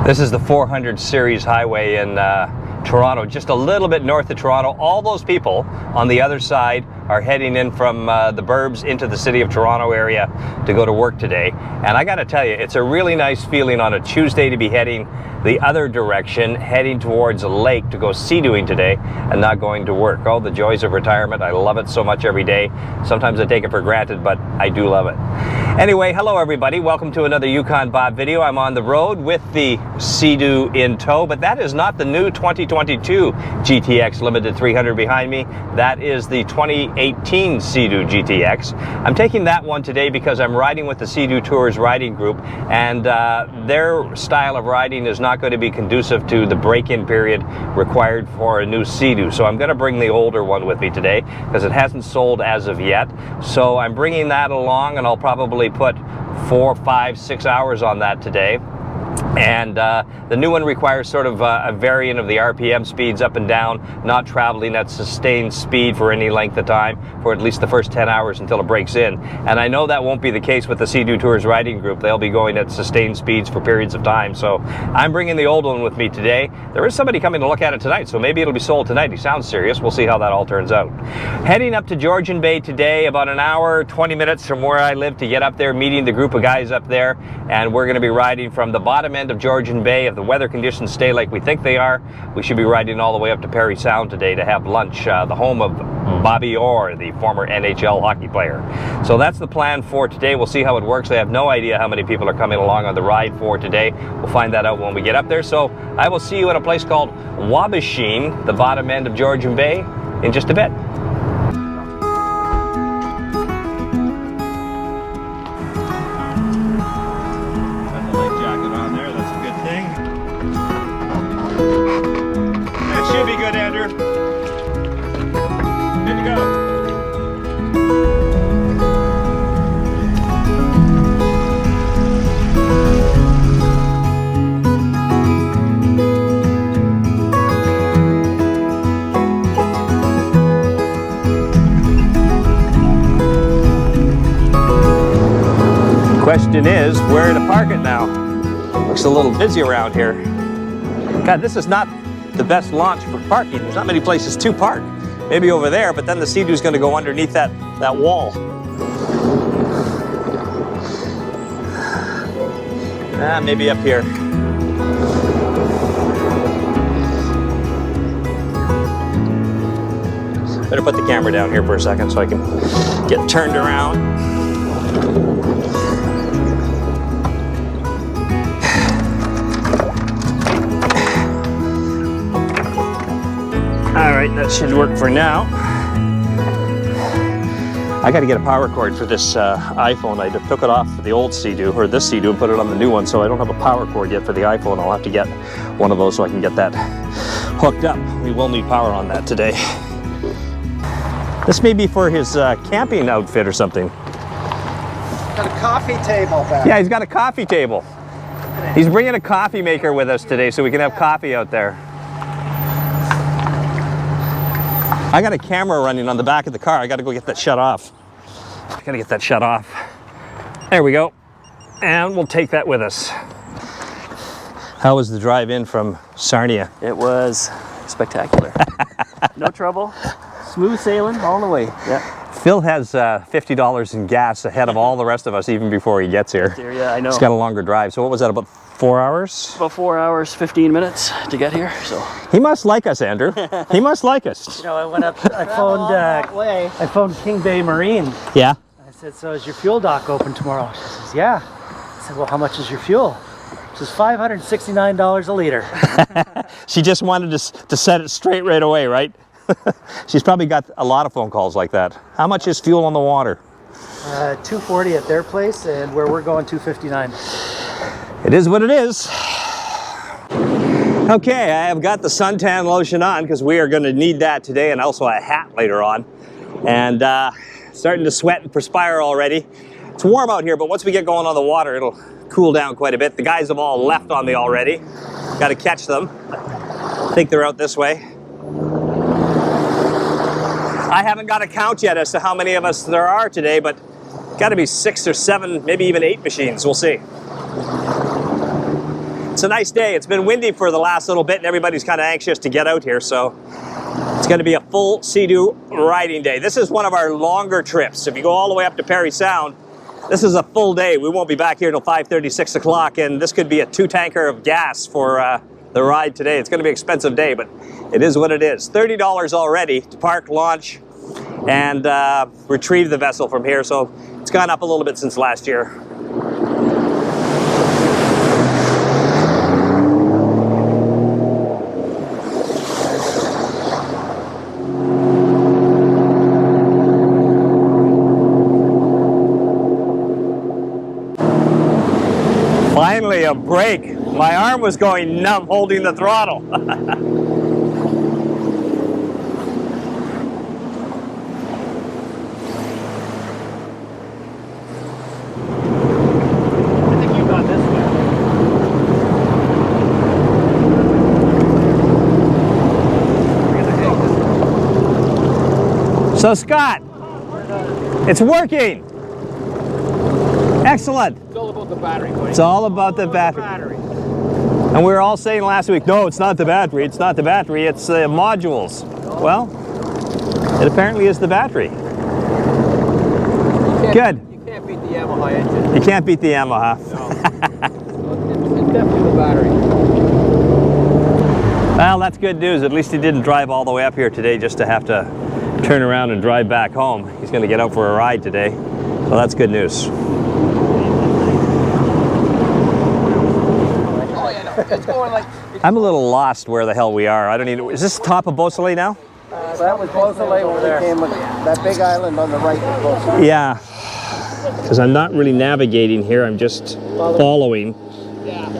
This is the 400 series highway in Toronto, just a little bit north of Toronto. All those people on the other side are heading in from the burbs into the city of Toronto area to go to work today. And I gotta tell you, it's a really nice feeling on a Tuesday to be heading the other direction, heading towards a lake to go sea-dooing today and not going to work. Oh, the joys of retirement. I love it so much every day. Sometimes I take it for granted, but I do love it. Anyway, hello everybody. Welcome to another Yukon Bob video. I'm on the road with the Sea-Doo in tow, but that is not the new 2022 GTX Limited 300 behind me. That is the 2018 Sea-Doo GTX. I'm taking that one today because I'm riding with the Sea-Doo Tours riding group, and their style of riding is not going to be conducive to the break-in period required for a new Sea-Doo. So I'm going to bring the older one with me today because it hasn't sold as of yet. So I'm bringing that along, and I'll probably put 4, 5, 6 hours on that today. And the new one requires sort of a variant of the RPM speeds up and down, not traveling at sustained speed for any length of time for at least the first 10 hours until it breaks in. And I know that won't be the case with the Sea-Doo Tours riding group. They'll be going at sustained speeds for periods of time. So I'm bringing the old one with me today. There is somebody coming to look at it tonight, so maybe it'll be sold tonight. He sounds serious. We'll see how that all turns out. Heading up to Georgian Bay today, about an hour, 20 minutes from where I live to get up there, meeting the group of guys up there. And we're going to be riding from the bottom end of Georgian Bay. If the weather conditions stay like we think they are, we should be riding all the way up to Parry Sound today to have lunch, the home of Bobby Orr, the former NHL hockey player. So that's the plan for today. We'll see how it works. I have no idea how many people are coming along on the ride for today. We'll find that out when we get up there. So I will see you at a place called Wabashine, the bottom end of Georgian Bay, in just a bit. Should be good, Andrew. Good to go. Question is, where to park it now? Looks a little busy around here. God, this is not the best launch for parking. There's not many places to park. Maybe over there, but then the Sea-Doo's going to go underneath that wall. Maybe up here. Better put the camera down here for a second so I can get turned around. All right, that should work for now. I got to get a power cord for this iPhone. I took it off for the old Sea-Doo, or this Sea-Doo, and put it on the new one, so I don't have a power cord yet for the iPhone. I'll have to get one of those so I can get that hooked up. We will need power on that today. This may be for his camping outfit or something. Got a coffee table back. Yeah, he's got a coffee table. He's bringing a coffee maker with us today so we can have coffee out there. I got a camera running on the back of the car. I got to go get that shut off. I got to get that shut off. There we go. And we'll take that with us. How was the drive in from Sarnia? It was spectacular. No trouble. Smooth sailing all the way. Yeah. Phil has $50 in gas ahead of all the rest of us even before he gets here. Yeah, I know. He's got a longer drive. So what was that, about 4 hours? About 4 hours, 15 minutes to get here. So he must like us, Andrew. He must like us. You know, I went up, I phoned King Bay Marine. Yeah. I said, so is your fuel dock open tomorrow? She says, yeah. I said, well, how much is your fuel? She says, $569 a liter. She just wanted to set it straight right away, right? She's probably got a lot of phone calls like that. How much is fuel on the water? $2.40 at their place, and where we're going, $2.59. It is what it is. Okay, I have got the suntan lotion on because we are going to need that today, and also a hat later on. And starting to sweat and perspire already. It's warm out here, but once we get going on the water, it'll cool down quite a bit. The guys have all left on me already. Got to catch them. I think they're out this way. I haven't got a count yet as to how many of us there are today, but got to be 6 or 7, maybe even 8 machines. We'll see. It's a nice day. It's been windy for the last little bit and everybody's kind of anxious to get out here, so it's going to be a full Sea-Doo riding day. This is one of our longer trips. If you go all the way up to Parry Sound, this is a full day. We won't be back here till 5:30, 6 o'clock, and this could be a 2-tanker of gas for the ride today. It's going to be an expensive day, but it is what it is. $30 already to park, launch, and retrieve the vessel from here, so it's gone up a little bit since last year. Finally a break. My arm was going numb holding the throttle. So Scott, it's working. Excellent. It's all about the battery. It's all about the battery. And we were all saying last week, no, it's not the battery, it's not the battery, it's the modules. Well, it apparently is the battery. Good. You can't beat the Yamaha engine. You can't beat the Yamaha. No. It's definitely the battery. Well, that's good news. At least he didn't drive all the way up here today just to have to turn around and drive back home. He's going to get out for a ride today. So that's good news. It's going like... I'm a little lost where the hell we are. I don't even... Is this the top of Beausoleil now? That was Beausoleil over there. That big island on the right was Beausoleil. Yeah. Because I'm not really navigating here. I'm just following.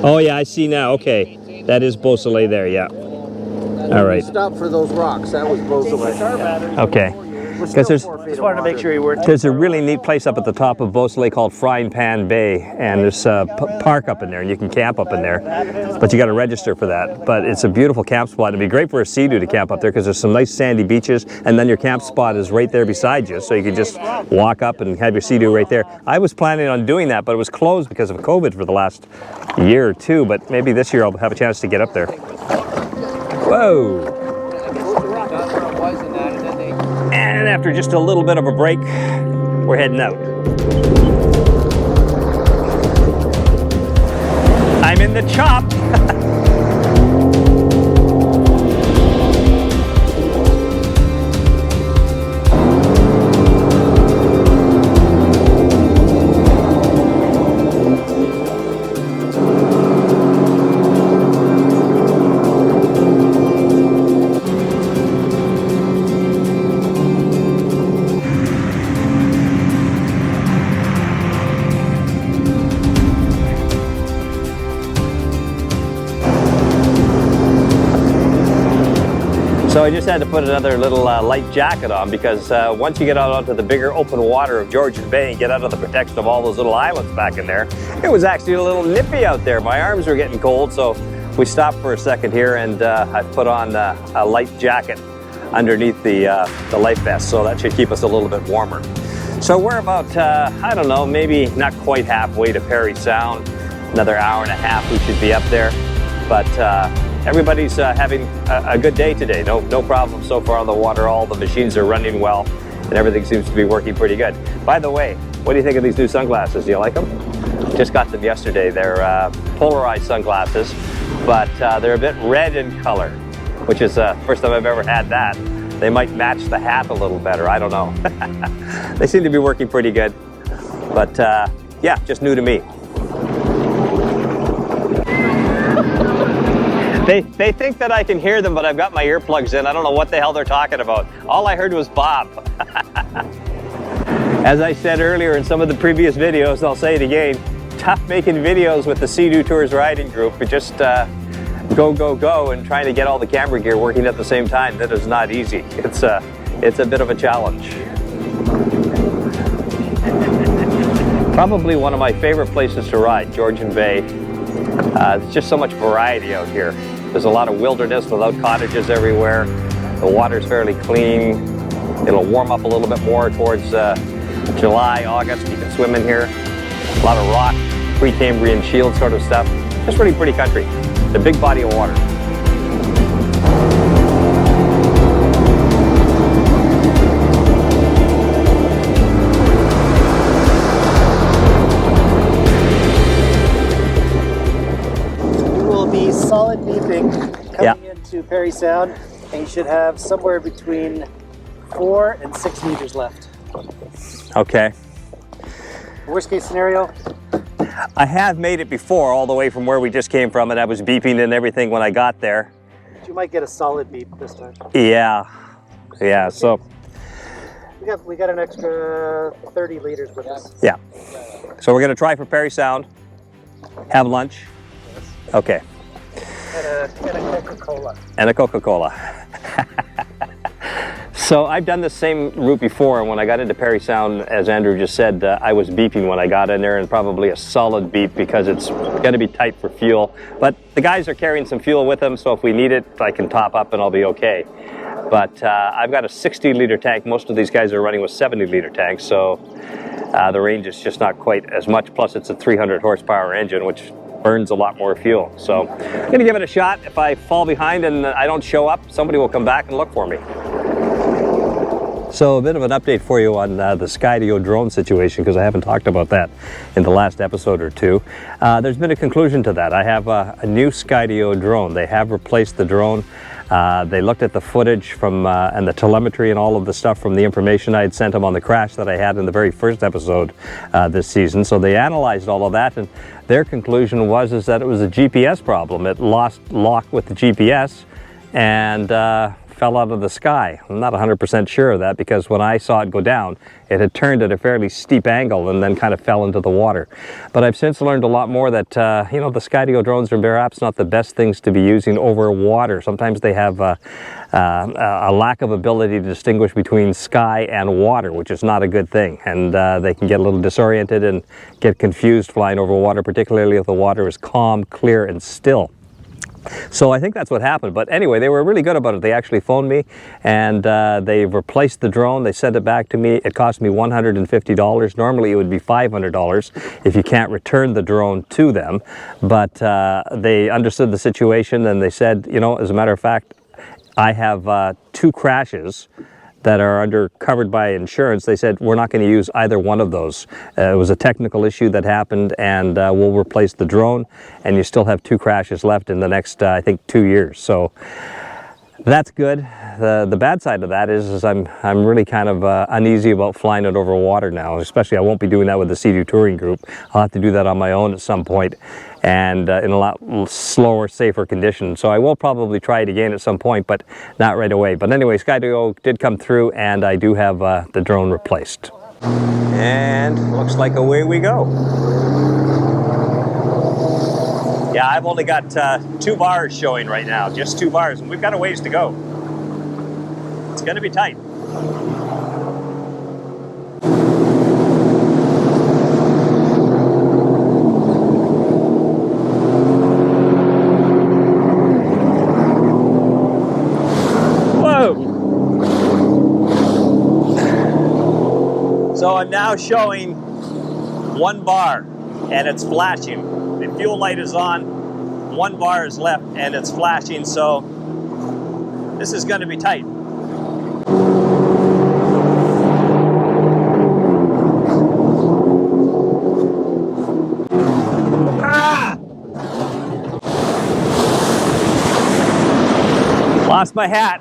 Oh, yeah, I see now. Okay. That is Beausoleil there, yeah. All right. Stop for those rocks. That was Beausoleil. Okay. Because Just wanted to make sure you were. there's a really neat place up at the top of Beausoleil called Frying Pan Bay, and there's a park up in there, and you can camp up in there, but you got to register for that. But it's a beautiful camp spot. It'd be great for a Sea-Doo to camp up there because there's some nice sandy beaches, and then your camp spot is right there beside you, so you can just walk up and have your Sea-Doo right there. I was planning on doing that, but it was closed because of COVID for the last year or two, but maybe this year I'll have a chance to get up there. Whoa! And after just a little bit of a break, we're heading out. I'm in the chop. So I just had to put another little light jacket on because once you get out onto the bigger open water of Georgian Bay and get out of the protection of all those little islands back in there, it was actually a little nippy out there. My arms were getting cold, so we stopped for a second here, and I put on a light jacket underneath the life vest, so that should keep us a little bit warmer. So we're about, I don't know, maybe not quite halfway to Parry Sound. Another hour and a half we should be up there, but everybody's having a good day today. No problem so far on the water. All the machines are running well, and everything seems to be working pretty good. By the way, what do you think of these new sunglasses? Do you like them? Just got them yesterday. They're polarized sunglasses, but they're a bit red in color, which is the first time I've ever had that. They might match the hat a little better. I don't know. They seem to be working pretty good, but yeah, just new to me. They think that I can hear them, but I've got my earplugs in. I don't know what the hell they're talking about. All I heard was Bob. As I said earlier in some of the previous videos, I'll say it again, tough making videos with the Sea-Doo Tours riding group. It just go, and trying to get all the camera gear working at the same time. That is not easy. It's a bit of a challenge. Probably one of my favorite places to ride, Georgian Bay. There's just so much variety out here. There's a lot of wilderness without cottages everywhere. The water's fairly clean. It'll warm up a little bit more towards July, August. You can swim in here. A lot of rock, pre-Cambrian shield sort of stuff. It's really pretty country. It's a big body of water. We will be solid beeping coming into Parry Sound, and you should have somewhere between 4 and 6 meters left. Okay. Worst case scenario, I have made it before all the way from where we just came from, and I was beeping and everything when I got there. you might get a solid beep this time. Yeah. Yeah, so. We got an extra 30 liters with us. Yeah. So we're going to try for Parry Sound, have lunch. Okay. And a Coca-Cola. And a Coca-Cola. So I've done the same route before, and when I got into Parry Sound, as Andrew just said, I was beeping when I got in there, and probably a solid beep because it's going to be tight for fuel. But the guys are carrying some fuel with them, so if we need it, I can top up and I'll be okay. But I've got a 60-liter tank. Most of these guys are running with 70-liter tanks, so the range is just not quite as much. Plus, it's a 300 horsepower engine, which burns a lot more fuel. So I'm going to give it a shot. If I fall behind and I don't show up, somebody will come back and look for me. So a bit of an update for you on the Skydio drone situation, because I haven't talked about that in the last episode or two. There's been a conclusion to that. I have a new Skydio drone. They have replaced the drone. They looked at the footage from and the telemetry and all of the stuff from the information I had sent them on the crash that I had in the very first episode this season. So they analyzed all of that, and their conclusion was that it was a GPS problem. It lost lock with the GPS and fell out of the sky. I'm not 100% sure of that, because when I saw it go down, it had turned at a fairly steep angle and then kind of fell into the water. But I've since learned a lot more that, you know, the Skydio drones are perhaps not the best things to be using over water. Sometimes they have a lack of ability to distinguish between sky and water, which is not a good thing. And they can get a little disoriented and get confused flying over water, particularly if the water is calm, clear, and still. So I think that's what happened. But anyway, they were really good about it. They actually phoned me, and they've replaced the drone. They sent it back to me. It cost me $150. Normally it would be $500 if you can't return the drone to them. But they understood the situation, and they said, you know, as a matter of fact, I have 2 crashes that are covered by insurance. They said, we're not going to use either one of those. It was a technical issue that happened, and we'll replace the drone, and you still have 2 crashes left in the next, I think, 2 years. So that's good. The bad side of that is I'm really kind of uneasy about flying it over water now, especially I won't be doing that with the Sea-Doo touring group. I'll have to do that on my own at some point, and in a lot slower, safer conditions. So I will probably try it again at some point, but not right away. But anyway, Skydio did come through, and I do have the drone replaced. And looks like away we go. Yeah, I've only got 2 bars showing right now, just 2 bars, and we've got a ways to go. It's going to be tight. Whoa! So I'm now showing 1 bar, and it's flashing. The fuel light is on, 1 bar is left, and it's flashing, so this is going to be tight. Ah! Lost my hat.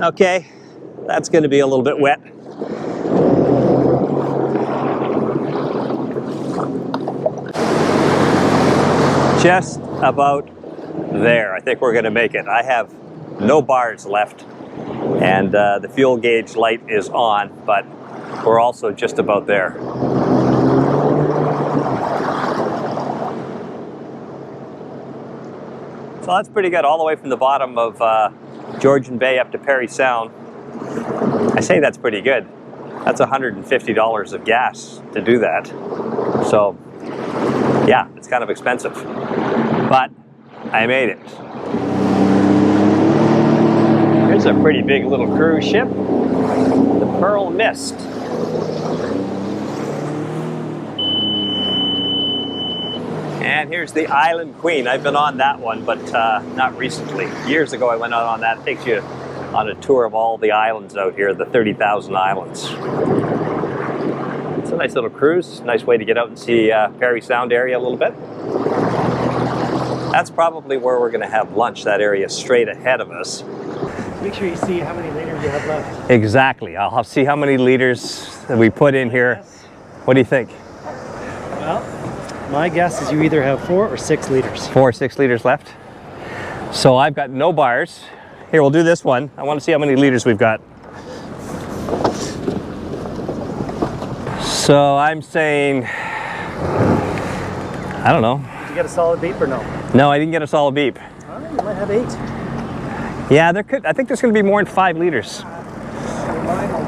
Okay, that's going to be a little bit wet. Just about there. I think we're going to make it. I have no bars left, and the fuel gauge light is on, but we're also just about there. So that's pretty good, all the way from the bottom of Georgian Bay up to Parry Sound. I say that's pretty good. That's $150 of gas to do that. So, yeah, it's kind of expensive. But I made it. Here's a pretty big little cruise ship, the Pearl Mist. And here's the Island Queen. I've been on that one, but not recently. Years ago I went out on that. It takes you on a tour of all the islands out here, the 30,000 islands. It's a nice little cruise. Nice way to get out and see Parry Sound area a little bit. That's probably where we're going to have lunch, that area straight ahead of us. Make sure you see how many liters you have left. Exactly. I'll have to see how many liters that we put in here. What do you think? Well, my guess is you either have 4 or 6 liters. 4 or 6 liters left. So I've got no bars. Here, we'll do this one. I want to see how many liters we've got. So I'm saying, I don't know. Did you get a solid beep or no? No, I didn't get a solid beep. Oh, you might have 8. Yeah, there could. I think there's going to be more than 5 liters. If you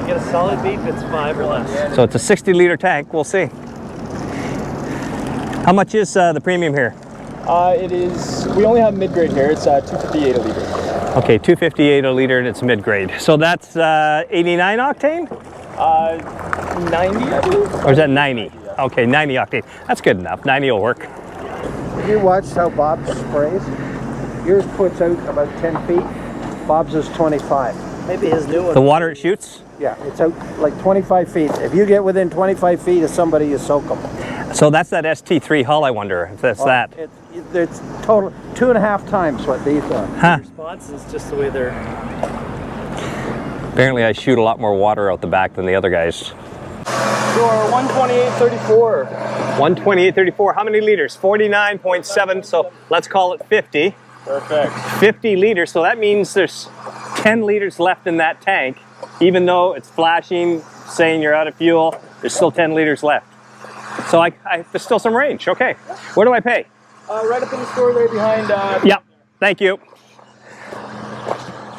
get a solid beep, it's 5 or less. So it's a 60-liter tank. We'll see. How much is the premium here? It is, we only have mid-grade here. It's $2.58 a liter. Okay, $2.58 a liter, and it's mid-grade. So that's 89 octane? 90, I believe. Or is that 90? Okay, 90 octane. That's good enough. 90 will work. Have you watched how Bob's sprays? Yours puts out about 10 feet. Bob's is 25. Maybe his new one. The water it shoots? Yeah, it's out like 25 feet. If you get within 25 feet of somebody, you soak them. So that's that ST3 hull, I wonder if that's that. It's total 2.5 times what these are. Huh. Response is just the way they're. Apparently I shoot a lot more water out the back than the other guys. So our 128.34. 128.34, how many liters? 49.7, so let's call it 50. Perfect. 50 liters, so that means there's 10 liters left in that tank. Even though it's flashing, saying you're out of fuel, there's still 10 liters left. So there's still some range, okay. Where do I pay? Right up in the store there behind. Yep, thank you.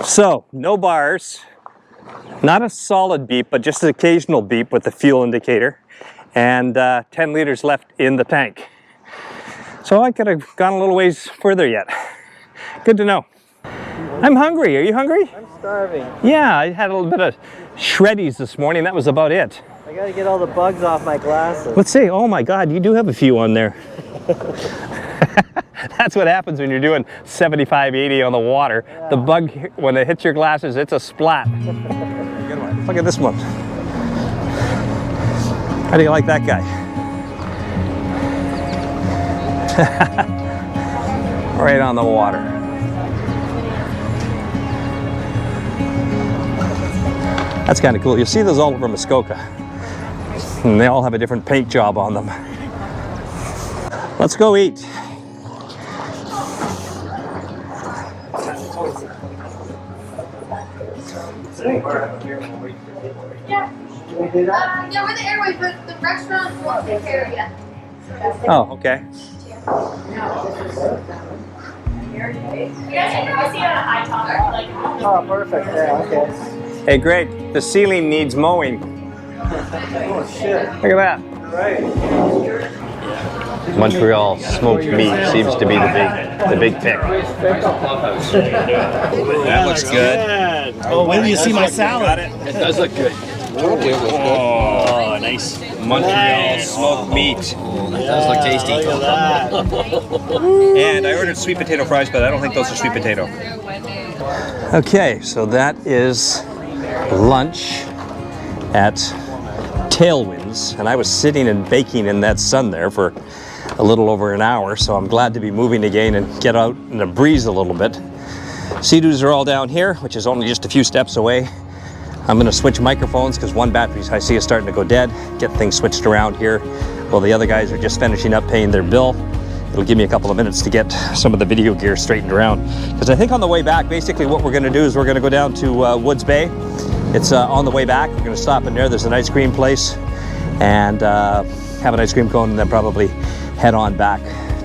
So, no bars, not a solid beep, but just an occasional beep with the fuel indicator, and 10 liters left in the tank. So I could have gone a little ways further yet. Good to know. I'm hungry. Are you hungry? I'm starving. Yeah, I had a little bit of shreddies this morning. That was about it. I gotta get all the bugs off my glasses. Let's see. Oh my God, you do have a few on there. That's what happens when you're doing 75, 80 on the water. Yeah. The bug, when it hits your glasses, it's a splat. Look at this one. How do you like that guy? Right on the water. That's kind of cool. You'll see those all over Muskoka. And they all have a different paint job on them. Let's go eat. Yeah, we're the airways, but the restaurant won't take care of you. Oh, okay. Oh, perfect. Yeah, okay. Hey, Greg, the ceiling needs mowing. Oh, shit. Look at that. Right. Montreal smoked meat seems to be the big pick. That looks good. Oh, wait till you see my salad. It does look good. Oh, nice Montreal smoked meat. Oh, that does look tasty. Look at that. And I ordered sweet potato fries, but I don't think those are sweet potato. Okay, so that is lunch at Tailwinds, and I was sitting and baking in that sun there for a little over an hour, so I'm glad to be moving again and get out in the breeze a little bit. Sea-Doos are all down here, which is only just a few steps away. I'm gonna switch microphones because one battery I see is starting to go dead, get things switched around here while the other guys are just finishing up paying their bill. It'll give me a couple of minutes to get some of the video gear straightened around. Because I think on the way back, basically what we're gonna do is we're gonna go down to Woods Bay. It's on the way back. We're gonna stop in there. There's an ice cream place and have an ice cream cone and then probably head on back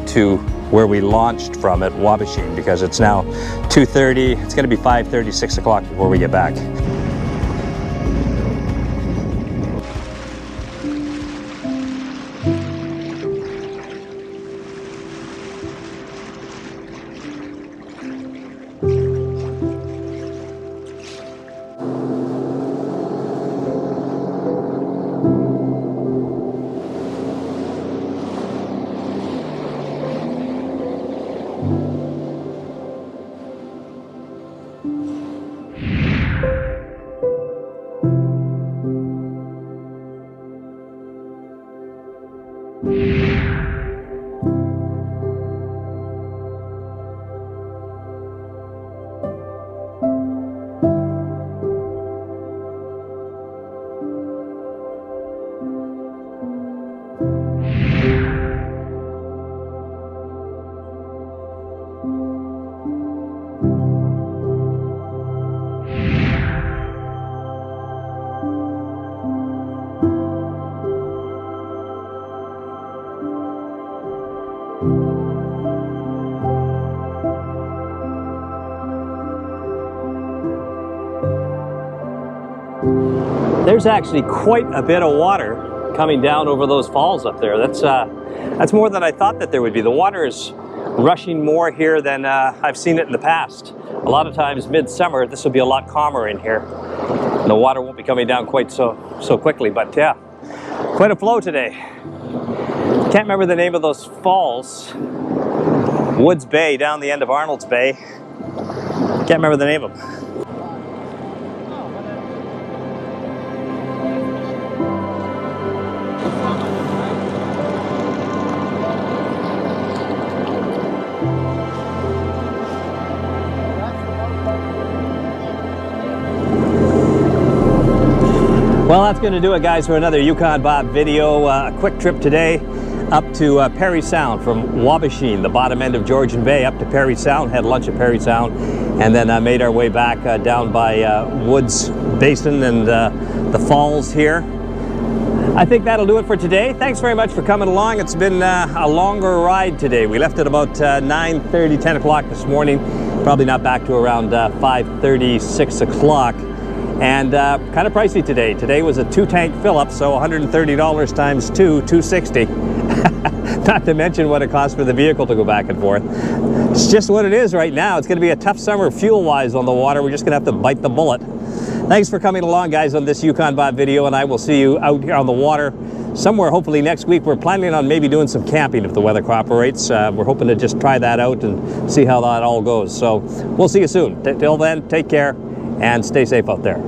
to where we launched from at Wabashing, because it's now 2:30. It's going to be 5:30, 6 o'clock before we get back. There's actually quite a bit of water coming down over those falls up there. That's more than I thought that there would be. The water is rushing more here than I've seen it in the past. A lot of times midsummer, this will be a lot calmer in here. And the water won't be coming down quite so quickly, but yeah, quite a flow today. Can't remember the name of those falls. Woods Bay, down the end of Arnold's Bay. Can't remember the name of them. Well, that's going to do it, guys, for another Yukon Bob video. A quick trip today up to Parry Sound from Wabashing, the bottom end of Georgian Bay, up to Parry Sound. Had lunch at Parry Sound, and then made our way back down by Woods Basin and the falls here. I think that'll do it for today. Thanks very much for coming along. It's been a longer ride today. We left at about 9:30, 10 o'clock this morning. Probably not back to around 5:30, 6 o'clock. And kind of pricey today. Today was a 2-tank fill-up, so $130 times 2, $260. Not to mention what it costs for the vehicle to go back and forth. It's just what it is right now. It's going to be a tough summer fuel-wise on the water. We're just going to have to bite the bullet. Thanks for coming along, guys, on this Yukon Bob video, and I will see you out here on the water somewhere hopefully next week. We're planning on maybe doing some camping if the weather cooperates. We're hoping to just try that out and see how that all goes. So we'll see you soon. Till then, take care and stay safe out there.